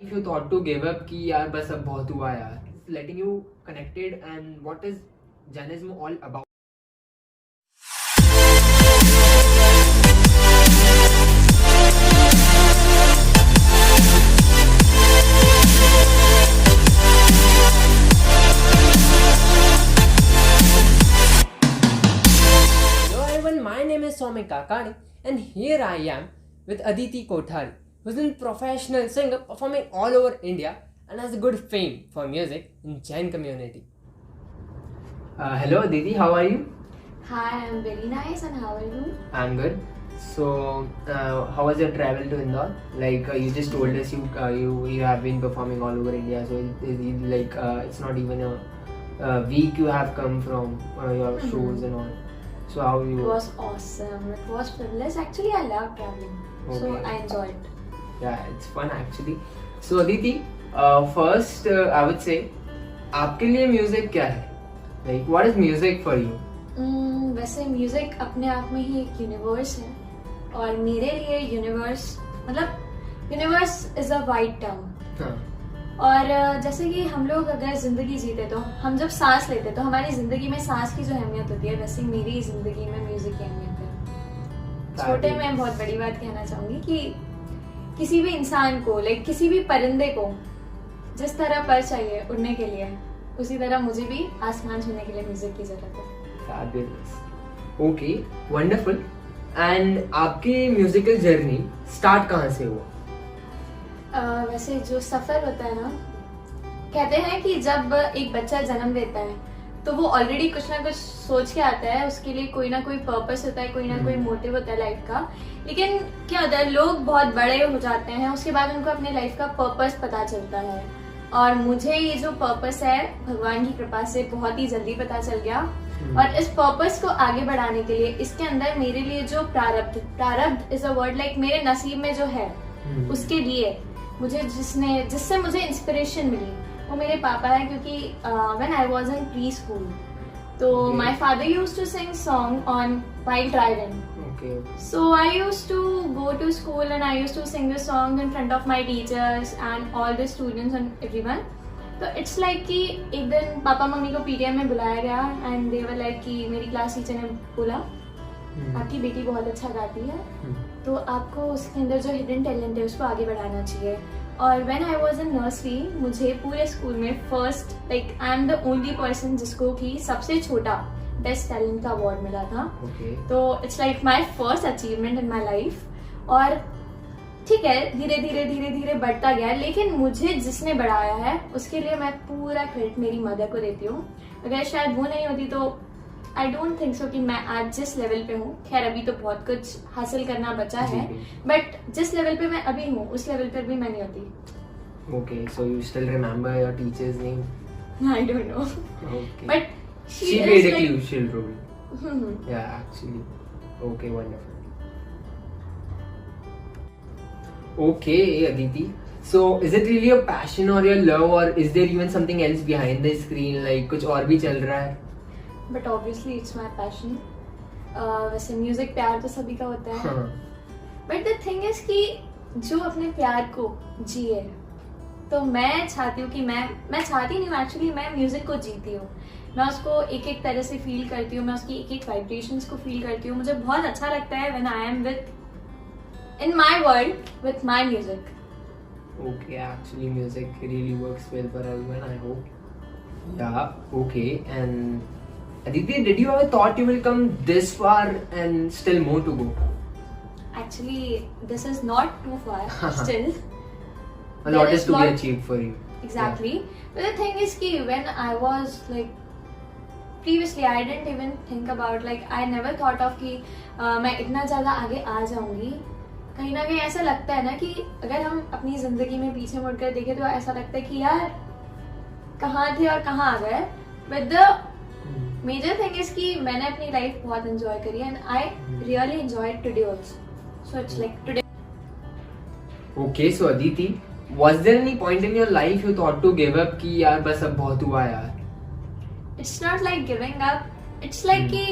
If you thought to give up कि यार बस अब बहुत हुआ यार, letting you connected and what is Jainism all about? Hello everyone, my name is Soumik Kakani and here I am with Aditi Kothari, who's a professional singer performing all over India and has a good fame for music in Jain community. Hello Aditi, how are you? Hi, I'm very nice, and how are you? I'm good. So, how was your travel to Indore? Like you just told us, you have been performing all over India. So it's not even a week you have come from your shows and all. So how It you? was awesome. It was privilege. Actually, I love traveling, so Okay. I enjoyed. Yeah, it's fun actually. So Aditi, first I would say, आपके लिए music क्या है? Like what is music for you? वैसे music अपने आप में ही एक universe है, और मेरे लिए universe is a wide term. हाँ. और जैसे कि हम लोग अगर जिंदगी जीते तो हम जब सांस लेते तो हमारी जिंदगी में सांस की जो अहमियत होती है, वैसे मेरी जिंदगी में म्यूजिक की अहमियत है. छोटे में बहुत बड़ी बात कहना चाहूंगी कि किसी भी इंसान को, किसी भी परिंदे को जिस तरह पर चाहिए उड़ने के लिए, उसी तरह मुझे भी आसमान छूने के लिए म्यूजिक की जरूरत है. Fabulous. Okay, wonderful. And आपकी म्यूजिकल जर्नी स्टार्ट कहाँ से हुआ? वैसे जो सफर होता है ना, कहते हैं कि जब एक बच्चा जन्म लेता है तो वो ऑलरेडी कुछ ना कुछ सोच के आता है, उसके लिए कोई ना कोई पर्पस होता है, कोई ना कोई मोटिव होता है लाइफ का. लेकिन क्या होता है, लोग बहुत बड़े हो जाते हैं, उसके बाद उनको अपने लाइफ का पर्पस पता चलता है. और मुझे ये जो पर्पस है भगवान की कृपा से बहुत ही जल्दी पता चल गया. और इस पर्पस को आगे बढ़ाने के लिए इसके अंदर मेरे लिए जो प्रारब्ध इज अ वर्ड, मेरे नसीब में जो है, उसके लिए मुझे जिससे मुझे इंस्पिरेशन मिली वो मेरे पापा है. क्योंकि when I was in pre school, तो my father used to sing song on while driving. So I used to go to school and I used to sing the song in front of my teachers and all the students and everyone. तो it's like कि एक दिन papa mummy को PTM में बुलाया गया and they were like कि मेरी क्लास टीचर ने बोला आपकी बेटी बहुत अच्छा गाती है, तो आपको उसके अंदर जो हिडन टैलेंट है उसको आगे बढ़ाना चाहिए. और when I was in nursery, मुझे पूरे स्कूल में first I am the only person जिसको कि सबसे छोटा बेस्ट टैलेंट का अवार्ड मिला था. तो it's like my first achievement in my life. और ठीक है, धीरे धीरे बढ़ता गया, लेकिन मुझे जिसने बढ़ाया है उसके लिए मैं पूरा क्रेडिट मेरी मदर को देती हूँ. अगर शायद वो नहीं होती तो आई डोंट थिंक सो कि मैं आज जिस लेवल पे हूँ. खैर अभी तो बहुत कुछ हासिल करना बचा है, बट जिस लेवल पे मैं अभी हूँ उस लेवल पर भी मैं नहीं होती. Okay, so you still remember your teacher's name? I don't know, Okay. But She played a crucial role. Yeah, actually. Okay, wonderful. Okay, Aditi. So, is it really a passion or your love, or is there even something else behind the screen? Like कुछ और भी चल रहा है? But obviously it's my passion. वैसे music प्यार तो सभी का होता है, बट द थिंग इज कि जो अपने प्यार को जिए, तो मैं चाहती हूँ कि मैं चाहती नहीं हूँ एक्चुअली, मैं म्यूजिक को जीती हूँ. मैं उसको एक एक तरह से फील करती हूँ, मैं उसकी एक एक वाइब्रेशंस को फील करती हूँ. मुझे बहुत अच्छा लगता है when I am with in my world with my music. Okay, actually music really works well for everyone, I hope. Yeah, okay. And Aditi, did you ever thought you will come this far and still more to go? Actually, this is not too far still. A lot is to be achieved for you. Exactly. Yeah. But the thing is कि when I was like previously, I didn't even think about, I never thought of कि मैं इतना ज़्यादा आगे आ जाऊंगी. कहीं ना कहीं ऐसा लगता है ना कि अगर हम अपनी जिंदगी में पीछे मुड़कर देखें तो ऐसा लगता है कि यार कहाँ थे और कहाँ आ गए. But the major thing is कि मैंने अपनी लाइफ बहुत एंजॉय करी and I really enjoyed today also. So it's like today. Okay, so Aditi, was there any point in your life you thought to give up कि यार बस अब बहुत हुआ यार? It's not like giving up. It's like कि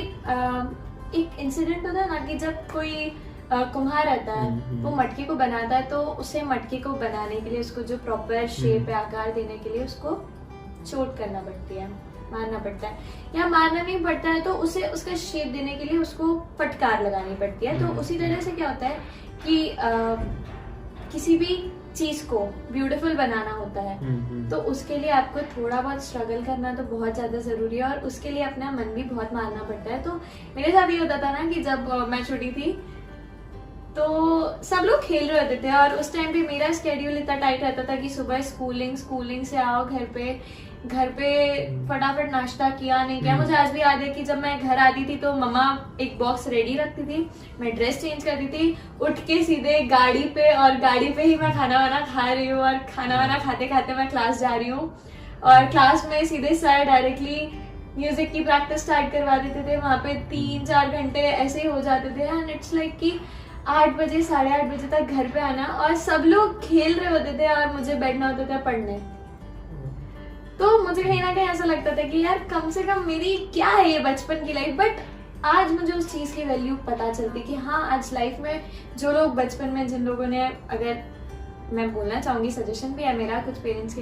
एक incident होता है ना कि जब कोई कुम्हार रहता है, वो मटके को बनाता है, तो उसे मटके को बनाने के लिए उसको जो प्रॉपर शेप या आकार देने के लिए उसको चोट करना पड़ती है, मारना पड़ता है, या मारना नहीं पड़ता है तो उसे उसका शेप देने के लिए उसको फटकार लगानी पड़ती है। तो उसी तरह से क्या होता है कि किसी भी चीज को ब्यूटीफुल बनाना होता है तो उसके लिए आपको थोड़ा बहुत स्ट्रगल करना तो बहुत ज्यादा जरूरी है, और उसके लिए अपना मन भी बहुत मारना पड़ता है। तो मेरे साथ ये होता था ना कि जब मैं छोटी थी तो सब लोग खेल रहे होते थे, और उस टाइम पे मेरा स्केड्यूल इतना टाइट रहता था कि सुबह स्कूलिंग से आओ घर पे फटाफट नाश्ता किया नहीं किया। मुझे आज भी याद है कि जब मैं घर आती थी तो मम्मा एक बॉक्स रेडी रखती थी, मैं ड्रेस चेंज करती थी, उठ के सीधे गाड़ी पे, और गाड़ी पे ही मैं खाना वाना खा रही हूँ, और खाना वाना खाते खाते मैं क्लास जा रही हूँ, और क्लास में सीधे सर डायरेक्टली म्यूजिक की प्रैक्टिस स्टार्ट करवा देते थे। वहां पे 3-4 घंटे ऐसे ही हो जाते थे, एंड इट्स लाइक कि 8 बजे 8:30 बजे तक घर पे आना, और सब लोग खेल रहे होते थे और मुझे बैठना होता था पढ़ने। तो मुझे कहीं ना कहीं ऐसा लगता था कि यार कम से कम मेरी क्या है ये बचपन की लाइफ। बट आज मुझे उस चीज की वैल्यू पता चलती कि हाँ, आज लाइफ में जो लोग बचपन में, जिन लोगों ने, अगर मैं बोलना चाहूंगी, सजेशन भी है मेरा कुछ पेरेंट्स के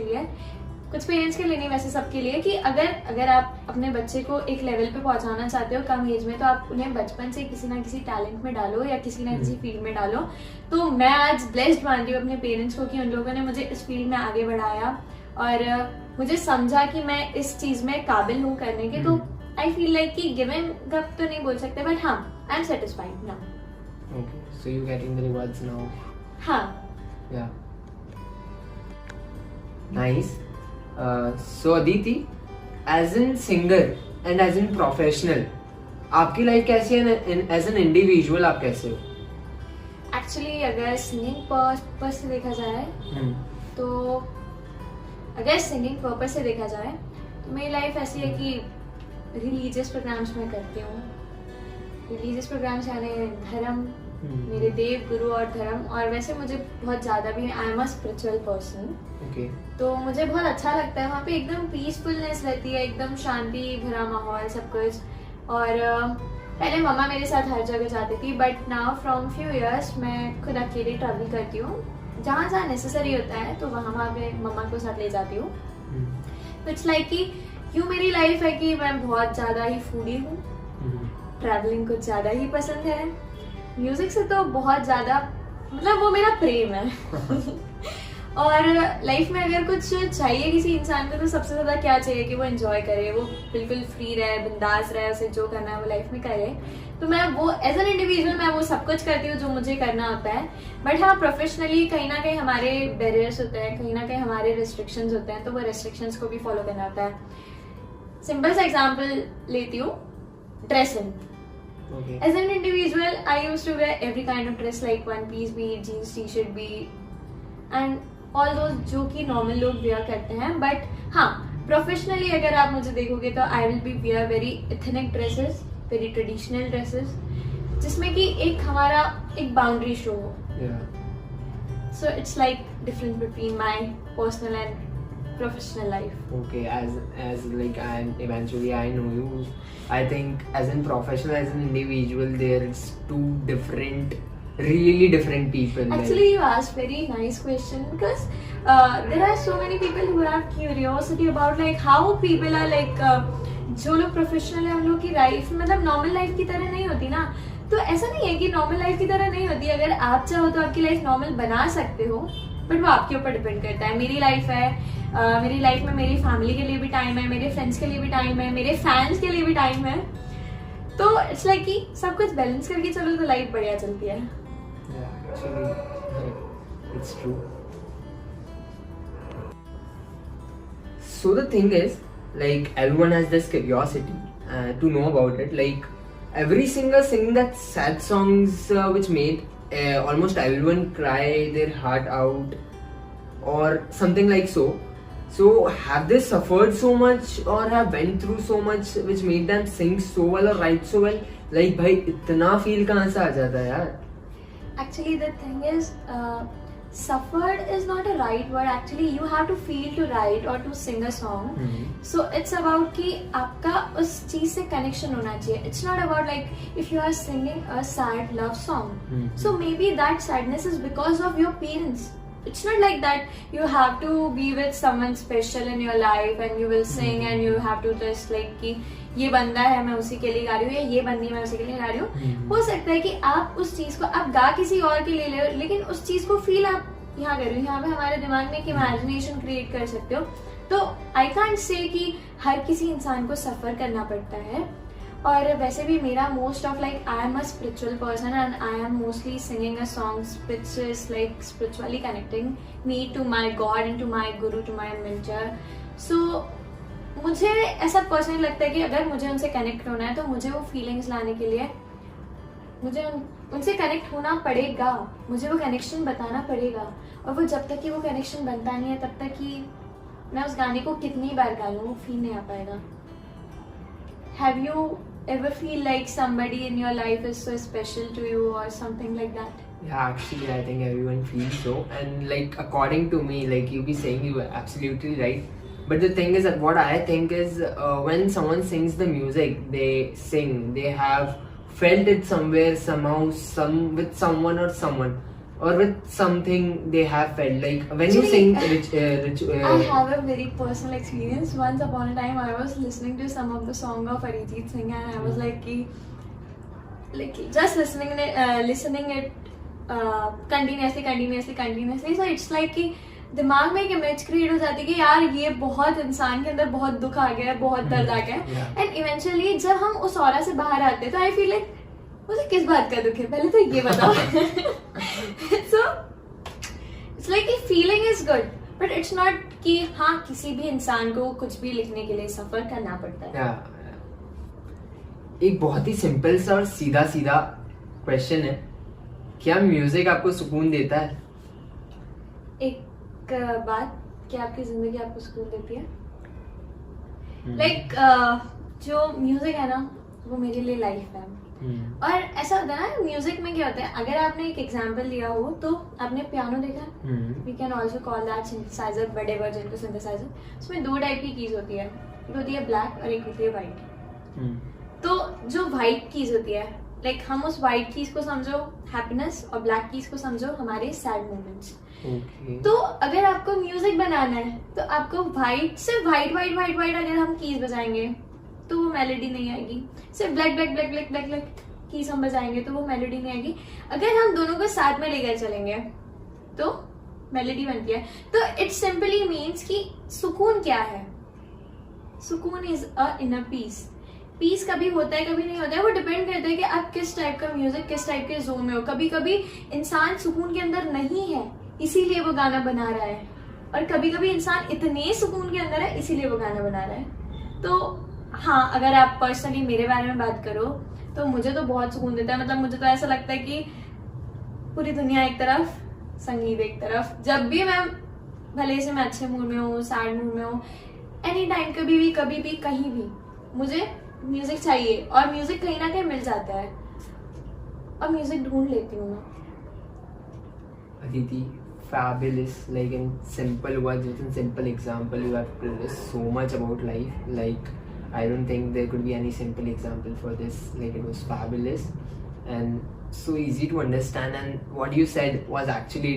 लिए नहीं, वैसे सबके लिए, कि अगर आप अपने बच्चे को एक लेवल पे पहुंचाना चाहते हो कम एज में, तो आप उन्हें बचपन से किसी ना किसी टैलेंट में डालो या किसी ना किसी फील्ड में डालो। तो मैं आज ब्लेस्ड मानती हूँ अपने पेरेंट्स को कि उन लोगों ने मुझे इस फील्ड में आगे बढ़ाया और मुझे समझा कि मैं इस चीज में काबिल हूँ करने के। तो आई फील लाइक कि गिविंग अप तो नहीं बोल सकते, बट हाँ, I am satisfied now. Okay, so you're getting the rewards now. हाँ, Yeah. Nice. So Aditi, as in singer and as in professional, आपकी लाइफ कैसी है? एज एन इंडिविजुअल आप कैसे हो? एक्चुअली अगर सिंगिंग पर्पस से देखा जाए तो मेरी लाइफ ऐसी है कि रिलीजियस प्रोग्राम्स में करती हूँ। रिलीजियस प्रोग्राम्स यानी धर्म, मेरे देव गुरु और धर्म, और वैसे मुझे बहुत ज्यादा भी, आई एम अ स्पिरिचुअल पर्सन। तो मुझे बहुत अच्छा लगता है, वहाँ पे एकदम पीसफुलनेस रहती है, एकदम शांति भरा माहौल, सब कुछ। और पहले मम्मा मेरे साथ हर जगह जाती थी, but now from few years मैं खुद अकेले ट्रैवल करती हूँ। जहाँ जहाँ नेसेसरी होता है तो वहाँ पे मम्मा को साथ ले जाती हूँ। तो इट्स लाइक कि यूँ मेरी लाइफ है कि मैं बहुत ज़्यादा ही फूडी हूँ, ट्रैवलिंग कुछ ज़्यादा ही पसंद है, म्यूजिक से तो बहुत ज़्यादा, मतलब वो मेरा प्रेम है। और लाइफ में अगर कुछ चाहिए किसी इंसान को तो सबसे ज़्यादा क्या चाहिए कि वो एंजॉय करे, वो बिल्कुल फ्री रहे, बिंदास रहे, उसे जो करना है वो लाइफ में करे। तो मैं वो एज एन इंडिविजुअल मैं वो सब कुछ करती हूँ जो मुझे करना होता है। बट हाँ, प्रोफेशनली कहीं ना कहीं हमारे बैरियर्स होते हैं, कहीं ना कहीं हमारे रिस्ट्रिक्शंस होते हैं, तो वो रिस्ट्रिक्शंस को भी फॉलो करना होता है। सिंपल सा एग्जाम्पल लेती हूँ, dressing. As an individual, I used to wear every kind of dress, like one piece, be it jeans, t-shirt, be and all those जो कि नॉर्मल लोग वेयर करते हैं। बट हाँ, प्रोफेशनली अगर आप मुझे देखोगे तो I will be wear very ethnic dresses, very traditional dresses, जिसमें कि एक हमारा एक बाउंड्री शो हो। So it's like difference between my personal and professional life. Okay, as like eventually I know you. I think as in professional, as an individual, there's two really different people. Actually, you asked very nice question because there are so many people who have curiosity about like how people are like जो लोग professional है उन लोग की life मतलब normal life की तरह नहीं होती ना। तो ऐसा नहीं है कि नॉर्मल लाइफ की तरह नहीं होती, अगर आप चाहो तो आपकी लाइफ नॉर्मल बना सकते हो, बट वो आपके ऊपर डिपेंड करता है। मेरी लाइफ है, मेरी लाइफ में मेरी फैमिली के लिए भी टाइम है, मेरे फ्रेंड्स के लिए भी टाइम है, मेरे फैंस के लिए भी टाइम है। तो इट्स लाइक कि सब कुछ बैलेंस करके चलो तो लाइफ बढ़िया चलती है। It's true. So the thing is, like everyone has this curiosity to know about it. Like every singer sing that sad songs which made almost everyone cry their heart out or something like so. So have they suffered so much or have went through so much which made them sing so well or write so well? Like भाई इतना feel कहाँ से आ जाता है यार? Actually the thing is suffered is not a right word. Actually, you have to feel to write or to sing a song. So it's about कि आपका उस चीज से connection होना चाहिए. It's not about like if you are singing a sad love song. So maybe that sadness is because of your parents. It's not like that you have to be with someone special in your life and you will sing and you have to just like कि ये बंदा है मैं उसी के लिए गा रही हूँ या ये बंदी मैं उसी के लिए गा रही हूँ. हो सकता है कि आप उस चीज को आप गा किसी और के लिए ले हो, लेकिन उस चीज को फील आप यहाँ कर रहे हो. यहाँ पे हमारे दिमाग में एक इमेजिनेशन क्रिएट कर सकते हो. तो आई कांट से कि हर किसी इंसान को सफर करना पड़ता है. और वैसे भी मेरा most of like I am a spiritual person and I am mostly singing a songs which is like spiritually connecting me to my god and to my guru to my mentor. So मुझे ऐसा personally लगता है कि अगर मुझे उनसे connect होना है तो मुझे वो फीलिंग्स लाने के लिए मुझे उनसे कनेक्ट होना पड़ेगा. मुझे वो कनेक्शन बताना पड़ेगा. और वो जब तक कि वो कनेक्शन बनता नहीं है तब तक कि मैं उस गाने को कितनी बार गा लूँ वो फील नहीं आ पाएगा. Have you ever feel like somebody in your life is so special to you or something like that? Yeah, actually, I think everyone feels so. And like, according to me, like you be saying, you are absolutely right. But the thing is that what I think is when someone sings the music, they sing, they have felt it somewhere, somehow, with someone or someone. Or with something they have felt. Like when you sing I have a very personal experience. Once upon a time I was listening to some of the song of Arijit Singh and I was like just listening it continuously. So it's like कि दिमाग में एक image create हो जाती है कि यार ये बहुत इंसान के अंदर बहुत दुख आ गया है, बहुत दर्द आ गया है. एंड इवेंचुअली जब हम उस ऑरा से बाहर आते हैं तो आई फील लाइक मुझे किस बात का दुख है पहले तो ये बताओ. सो इट्स लाइक कि feeling is good but it's not कि हाँ किसी भी इंसान को कुछ भी लिखने के लिए सफर करना पड़ता है. एक बहुत ही सिंपल सा और सीधा सीधा क्वेश्चन है, क्या म्यूजिक आपको सुकून देता है? एक बात, क्या आपकी जिंदगी आपको सुकून देती है? लाइक जो म्यूजिक है ना वो मेरे लिए लाइफ है. और ऐसा होता है ना म्यूजिक में क्या होता है, अगर आपने एक एग्जांपल लिया हो तो आपने पियानो देखा, we can also call that synthesiser, बड़े वर्जन को सिंथेसाइजर. उसमें दो टाइप की कीज होती है, एक होती है ब्लैक और एक होती है व्हाइट. तो जो व्हाइट कीज होती है लाइक हम उस व्हाइट कीज को समझो हैप्पीनेस और ब्लैक कीज को समझो हमारे सैड मोमेंट्स. तो अगर आपको म्यूजिक बनाना है तो आपको व्हाइट सिर्फ व्हाइट अगर हम कीज बजाएंगे तो वो मेलोडी नहीं आएगी. सिर्फ ब्लैक कीज हम बजाएंगे तो वो मेलोडी नहीं आएगी. अगर हम दोनों को साथ में लेकर चलेंगे तो मेलोडी बनती है. तो इट सिंपली मीन्स कि सुकून क्या है. सुकून is a inner peace. Peace कभी होता है कभी नहीं होता है, वो डिपेंड करता है कि आप किस टाइप का म्यूजिक किस टाइप के जोन में हो. कभी कभी इंसान सुकून के अंदर नहीं है इसीलिए वो गाना बना रहा है, और कभी कभी इंसान इतने सुकून के अंदर है इसीलिए वो गाना बना रहा है. तो हाँ, अगर आप पर्सनली मेरे बारे में बात करो तो मुझे तो बहुत सुकून देता है. मतलब मुझे तो ऐसा लगता है कि पूरी दुनिया एक तरफ, संगीत एक तरफ. जब भी मैं भले से मैं अच्छे मूड में हूँ, सैड मूड में हूँ, एनी टाइम कभी भी कहीं भी मुझे म्यूजिक चाहिए. और म्यूजिक कहीं ना कहीं मिल जाता है और म्यूजिक ढूंढ लेती हूँ मैं. Aditi, fabulous. Like in simple words, with a simple example, you have told us so much about life. Like I don't think there could be any simple example for this. Like it was fabulous and so easy to understand. And what you said was actually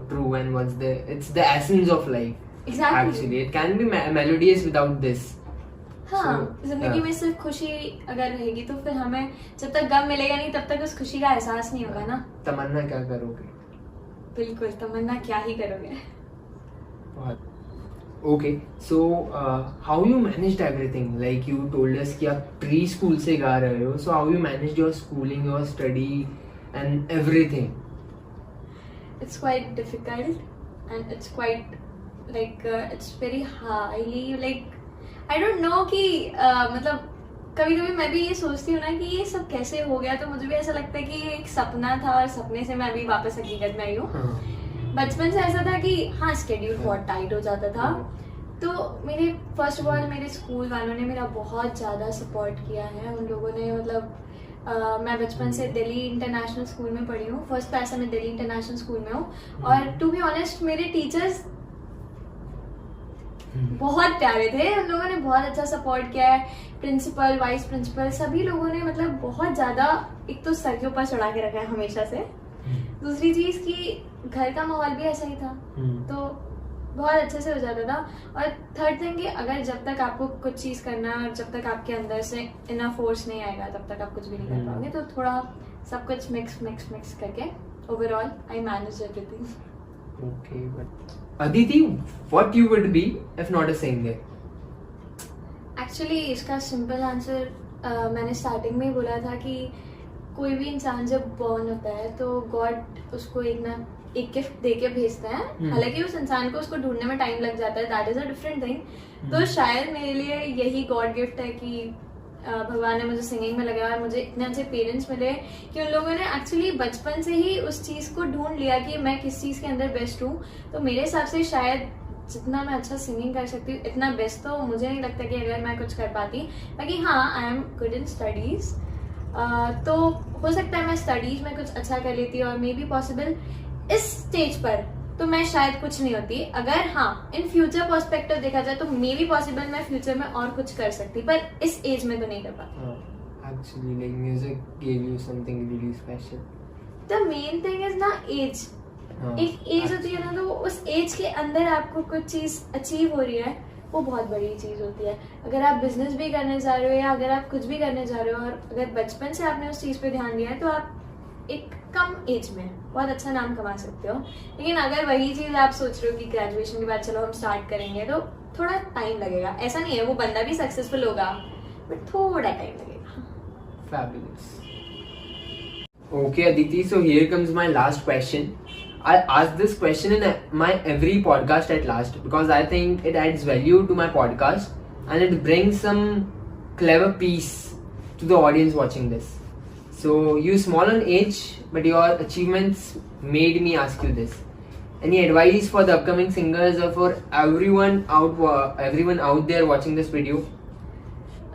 true. And it's the essence of life. Exactly. Actually, it can be melodious without this. हाँ, जिंदगी में सिर्फ खुशी अगर रहेगी तो फिर हमें जब तक गम मिलेगा नहीं तब तक उस खुशी का एहसास नहीं होगा ना. तमन्ना क्या करोगे? बिल्कुल, तमन्ना क्या ही करोगे. Okay, so how you managed everything? Like you told us कि आप pre-school से गा रहे हो. So how you managed your schooling, your study, and everything? It's quite difficult and it's quite like it's very highly like I don't know कि मतलब कभी कभी मैं भी ये सोचती हूँ ना कि ये सब कैसे हो गया. तो मुझे भी ऐसा लगता है कि ये एक सपना था और सपने से मैं अभी वापस हकीकत में आई हूँ. बचपन से ऐसा था कि हाँ स्केड्यूल बहुत टाइट हो जाता था. तो मेरे फर्स्ट ऑफ ऑल मेरे स्कूल वालों ने मेरा बहुत ज़्यादा सपोर्ट किया है. उन लोगों ने मतलब मैं बचपन से दिल्ली इंटरनेशनल स्कूल में पढ़ी हूँ, फर्स्ट क्लास से मैं दिल्ली इंटरनेशनल स्कूल में हूँ। और टू बी ऑनेस्ट मेरे टीचर्स बहुत प्यारे थे, उन लोगों ने बहुत अच्छा सपोर्ट किया है। प्रिंसिपल, वाइस प्रिंसिपल, सभी लोगों ने मतलब बहुत ज्यादा, एक तो सर के ऊपर चढ़ा के रखा है हमेशा से, दूसरी चीज कि घर का माहौल भी ऐसा ही था, तो बहुत अच्छे से हो जाता था। और थर्ड थिंग कि अगर जब तक आपको कुछ चीज करना है और जब तक आपके अंदर से इतना फोर्स नहीं आएगा तब तक आप कुछ भी नहीं कर पाओगे। तो थोड़ा सब कुछ मिक्स करके overall I manage everything. Okay, but Aditi, what you would be if not a singer? Actually इसका सिंपल आंसर मैंने स्टार्टिंग में ही बोला था कि कोई भी इंसान जब बॉर्न होता है तो गॉड उसको एक गिफ्ट दे के भेजता है। हालांकि उस इंसान को उसको ढूंढने में टाइम लग जाता है, that is a different thing. तो शायद मेरे लिए यही गॉड गिफ्ट है कि भगवान ने मुझे सिंगिंग में लगाया और मुझे इतने अच्छे पेरेंट्स मिले कि उन लोगों ने एक्चुअली बचपन से ही उस चीज को ढूंढ लिया कि मैं किस चीज के अंदर बेस्ट हूँ। तो मेरे हिसाब से शायद जितना मैं अच्छा सिंगिंग कर सकती हूँ इतना बेस्ट तो मुझे नहीं लगता कि अगर मैं कुछ कर पाती। बाकी हाँ, I am good in studies, तो हो सकता है मैं स्टडीज में कुछ अच्छा कर लेती और मे बी पॉसिबल इस स्टेज पर तो मैं शायद कुछ नहीं होती। अगर हाँ इन फ्यूचर पर्सपेक्टिव देखा जाए तो मे बी पॉसिबल मैं फ्यूचर में और कुछ कर सकती, पर इस एज में तो नहीं कर पाती। Actually, like music gave you something really special. The main thing is ना एज। एक एज होती है ना, तो उस एज के अंदर आपको कुछ चीज अचीव हो रही है, वो बहुत बड़ी चीज होती है। अगर आप बिजनेस भी करने जा रहे हो या अगर आप कुछ भी करने जा रहे हो और अगर बचपन से आपने उस चीज पे ध्यान दिया है तो आप एक कम एज में बहुत अच्छा नाम कमा सकते हो। लेकिन अगर वही चीज आप सोच रहे हो कि ग्रेजुएशन के बाद चलो हम स्टार्ट करेंगे तो थोड़ा टाइम लगेगा। ऐसा नहीं है वो बंदा भी सक्सेसफुल होगा, बट थोड़ा टाइम लगेगा। Fabulous. Okay, Aditi, so here comes my last question. I ask this question in my every podcast at last because I think it adds value to my podcast and it brings some clever piece to the audience watching this. So you small on age, but your achievements made me ask you this. Any advice for the upcoming singers or for everyone out there watching this video?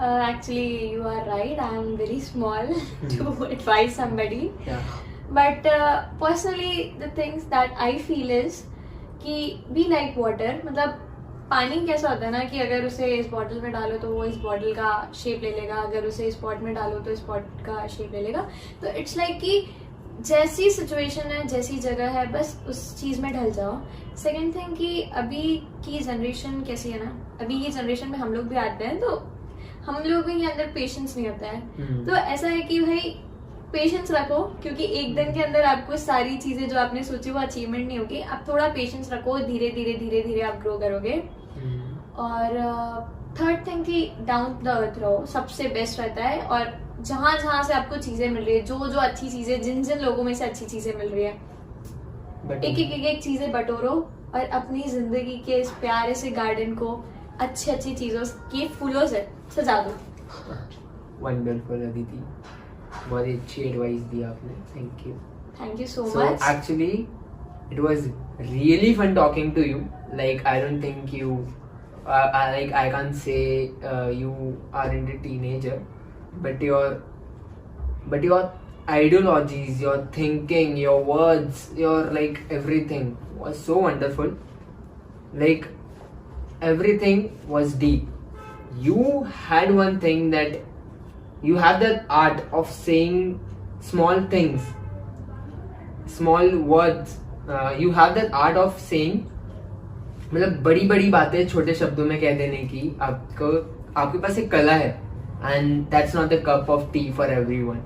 Actually, you are right. I am very small to advise somebody. Yeah. But personally, the things that I feel is कि be like water. मतलब पानी कैसा होता है ना कि अगर उसे इस बॉटल में डालो तो वो इस बॉटल का शेप ले लेगा, अगर उसे इस पॉट में डालो तो इस पॉट का शेप ले लेगा। तो इट्स लाइक कि जैसी सिचुएशन है, जैसी जगह है, बस उस चीज़ में ढल जाओ। सेकेंड थिंग कि अभी की जनरेशन कैसी है ना, अभी की जनरेशन में हम लोग भी आते हैं तो हम लोगों के अंदर पेशेंस नहीं होता है। तो ऐसा है कि भाई पेशेंस रखो, क्योंकि एक दिन के अंदर आपको सारी चीजें जो आपने सोची वो अचीवमेंट नहीं होगी। आप थोड़ा पेशेंस रखो, धीरे धीरे आप ग्रो करोगे। और थर्ड थिंग कि डाउन टू द अर्थ रहो, सबसे बेस्ट रहता है। और जहां जहां से आपको चीजें मिल रही है, जो अच्छी चीजें, जिन लोगों में से अच्छी चीजें मिल रही है, एक चीजें बटोरो और अपनी जिंदगी के इस प्यारे से गार्डन को अच्छी चीजों के फूलों से सजा दो। वंडरफुल अदिति, बहुत ही अच्छी एडवाइस दी आपने, thank you so much. So actually it was really fun talking to you. Like I don't think you I can't say you aren't a teenager, but your ideologies, your thinking, your words, your like everything was so wonderful. Like everything was deep. You had one thing that you have that art of saying small things, small words. You have that art of saying, मतलब बड़ी बड़ी बातें छोटे शब्दों में कह देने की आपके पास एक कला है, and that's not the cup of tea for everyone,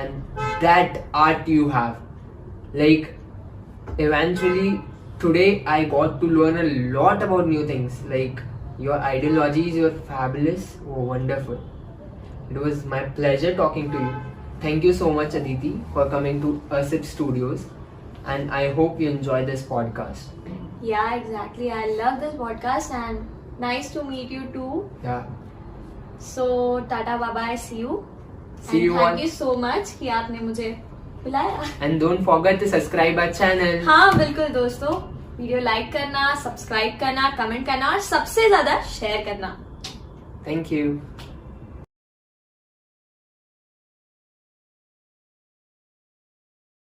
and that art you have. Like eventually today I got to learn a lot about new things. Like your ideologies, you're fabulous, wonderful. It was my pleasure talking to you. Thank you so much, Aditi, for coming to Asip Studios, and I hope you enjoy this podcast. Yeah, exactly. I love this podcast and nice to meet you too. Yeah. So tata bye bye, see you. See you Thank you so much कि आपने मुझे बुलाया. And don't forget to subscribe our channel. हाँ बिल्कुल दोस्तों, video like करना, subscribe करना, comment करना और सबसे ज्यादा शेयर करना. Thank you.